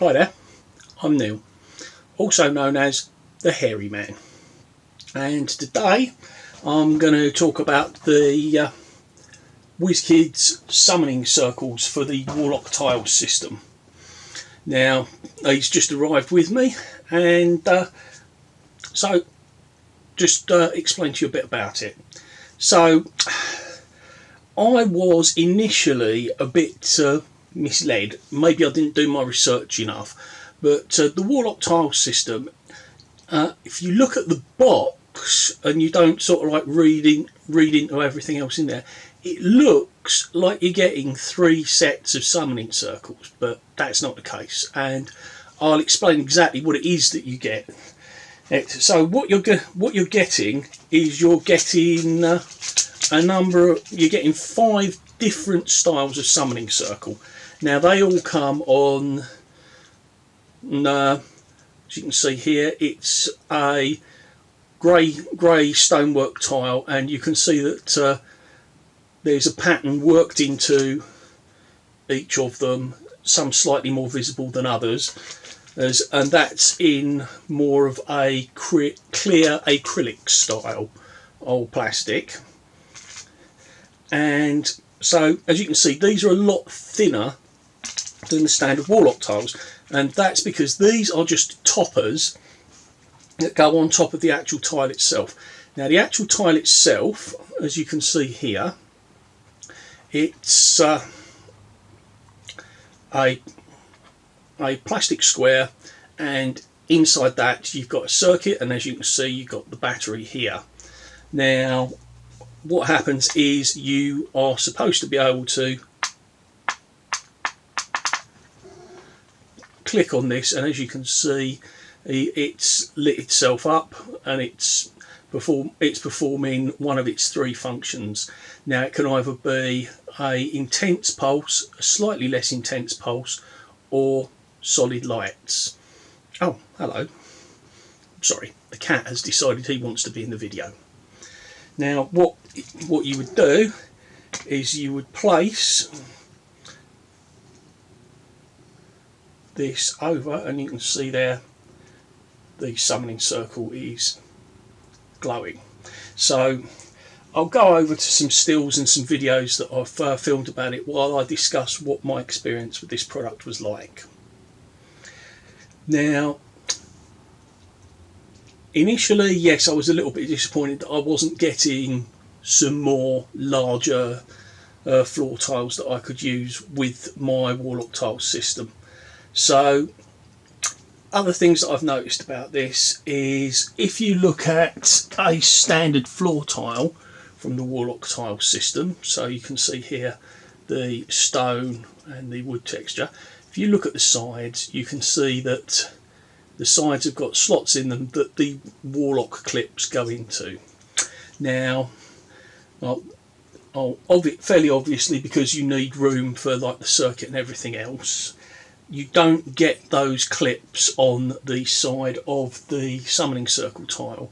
Hi there, I'm Neil, also known as the Hairy Man, and today I'm going to talk about the WizKids summoning circles for the Warlock tile system. Now, he's just arrived with me, and so just explain to you a bit about it. So, I was initially a bit misled. Maybe I didn't do my research enough, but the Warlock tile system, if you look at the box and you don't sort of like read into everything else in there, it looks like you're getting 3 sets of summoning circles, but that's not the case, and I'll explain exactly what it is that you get. So what you're getting is you're getting you're getting 5 different styles of summoning circle. Now they all come on, as you can see here, it's a grey stonework tile, and you can see that there's a pattern worked into each of them, some slightly more visible than others, and that's in more of a clear acrylic style of plastic. And so, as you can see, these are a lot thinner than the standard Warlock tiles, and that's because these are just toppers that go on top of the actual tile itself. Now the actual tile itself, as you can see here, it's a plastic square, and inside that you've got a circuit, and as you can see you've got the battery here. Now what happens is you are supposed to be able to click on this, and as you can see it's lit itself up, and it's performing one of its 3 functions. Now it can either be a intense pulse, a slightly less intense pulse, or solid lights. Oh, hello. Sorry, the cat has decided he wants to be in the video. Now what you would do is you would place this over, and you can see there the summoning circle is glowing. So I'll go over to some stills and some videos that I've filmed about it while I discuss what my experience with this product was like. Now initially, yes, I was a little bit disappointed that I wasn't getting some more larger floor tiles that I could use with my Warlock tile system. So other things that I've noticed about this is, if you look at a standard floor tile from the Warlock tile system, so you can see here the stone and the wood texture, if you look at the sides you can see that the sides have got slots in them that the Warlock clips go into. Now, fairly obviously, because you need room for like the circuit and everything else, you don't get those clips on the side of the summoning circle tile.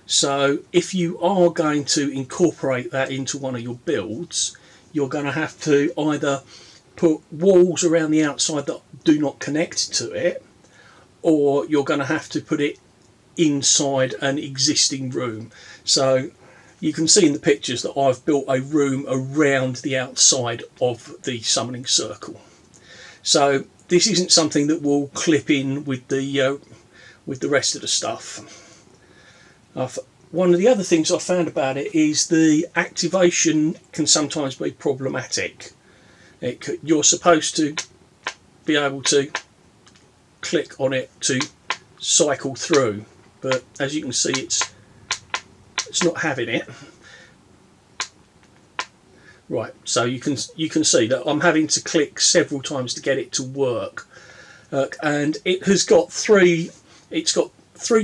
So if you are going to incorporate that into one of your builds, you're going to have to either put walls around the outside that do not connect to it, or you're going to have to put it inside an existing room. So you can see in the pictures that I've built a room around the outside of the summoning circle. So this isn't something that will clip in with the rest of the stuff. One of the other things I found about it is the activation can sometimes be problematic. You're supposed to be able to click on it to cycle through, but as you can see it's not having it. Right, so you can see that I'm having to click several times to get it to work, and it has got 3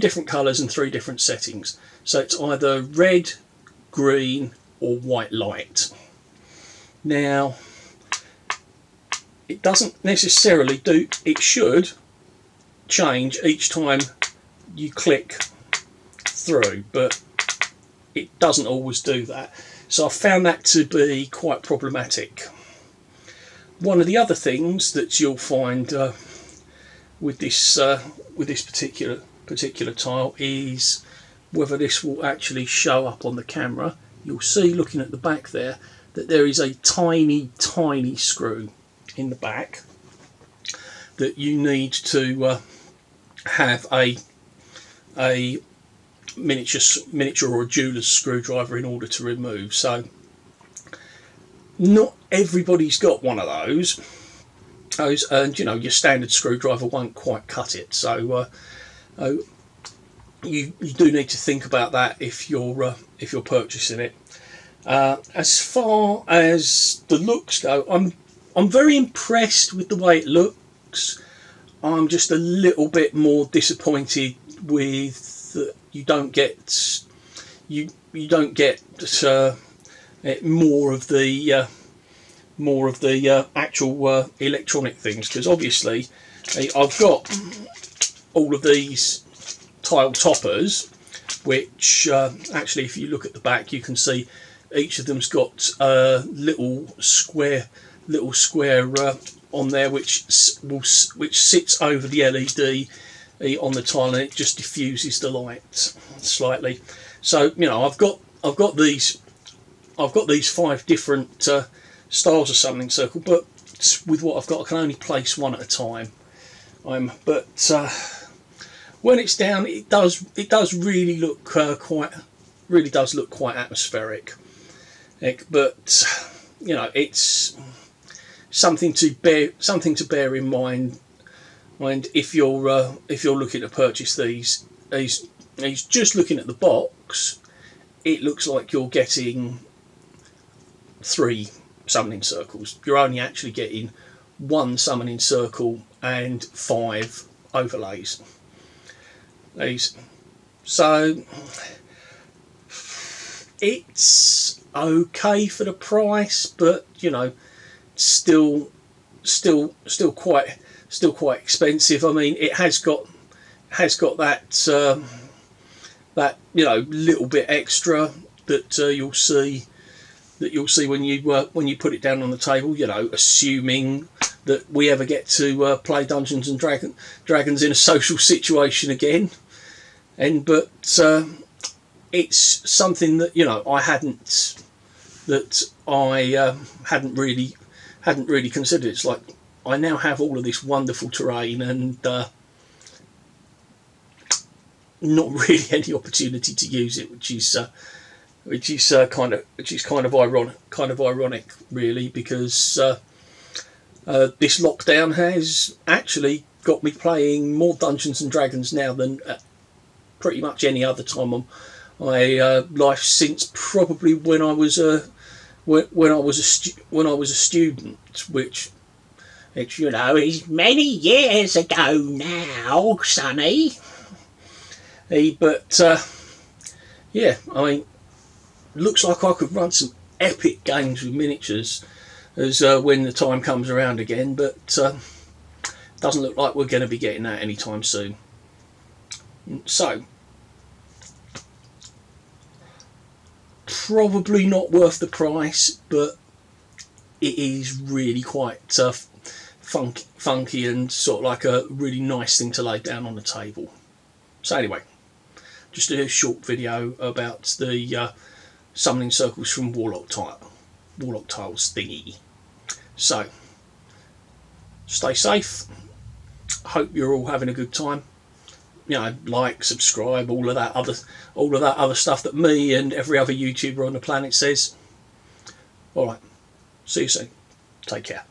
different colours and 3 different settings. So it's either red, green or white light. Now it doesn't necessarily do, it should change each time you click through, but it doesn't always do that. So I found that to be quite problematic. One of the other things that you'll find with this particular tile is whether this will actually show up on the camera. You'll see, looking at the back there, that there is a tiny screw in the back that you need to have a miniature or a jeweler's screwdriver in order to remove. So not everybody's got one of those, and your standard screwdriver won't quite cut it. So you do need to think about that if you're purchasing it. As far as the looks go, I'm very impressed with the way it looks. I'm just a little bit more disappointed with that you don't get more of the actual electronic things, because obviously I've got all of these tile toppers, which actually, if you look at the back, you can see each of them's got a little square on there, which sits over the LED on the tile, and it just diffuses the light slightly. So I've got these 5 different styles of summoning circle, but with what I've got, I can only place one at a time. But when it's down, it does really look quite atmospheric. But it's something to bear in mind. And if you're looking to purchase these, just looking at the box, it looks like you're getting 3 summoning circles. You're only actually getting 1 summoning circle and 5 overlays. So it's okay for the price, but still quite expensive. I mean, it has got that little bit extra that you'll see when you put it down on the table. Assuming that we ever get to play Dungeons and Dragons in a social situation again, but it's something that I hadn't really considered. It's like I now have all of this wonderful terrain and not really any opportunity to use it, which is kind of ironic, really, because this lockdown has actually got me playing more Dungeons and Dragons now than pretty much any other time on my life, since probably when I was a student, which is many years ago now, Sonny. But yeah, I mean, looks like I could run some epic games with miniatures as when the time comes around again, but doesn't look like we're going to be getting that anytime soon. So probably not worth the price, but it is really quite funky and sort of like a really nice thing to lay down on the table. So anyway, just a short video about the summoning circles from Warlock Tiles thingy. So stay safe. Hope you're all having a good time. Like, subscribe, all of that other stuff that me and every other YouTuber on the planet says. All right, see you soon. Take care.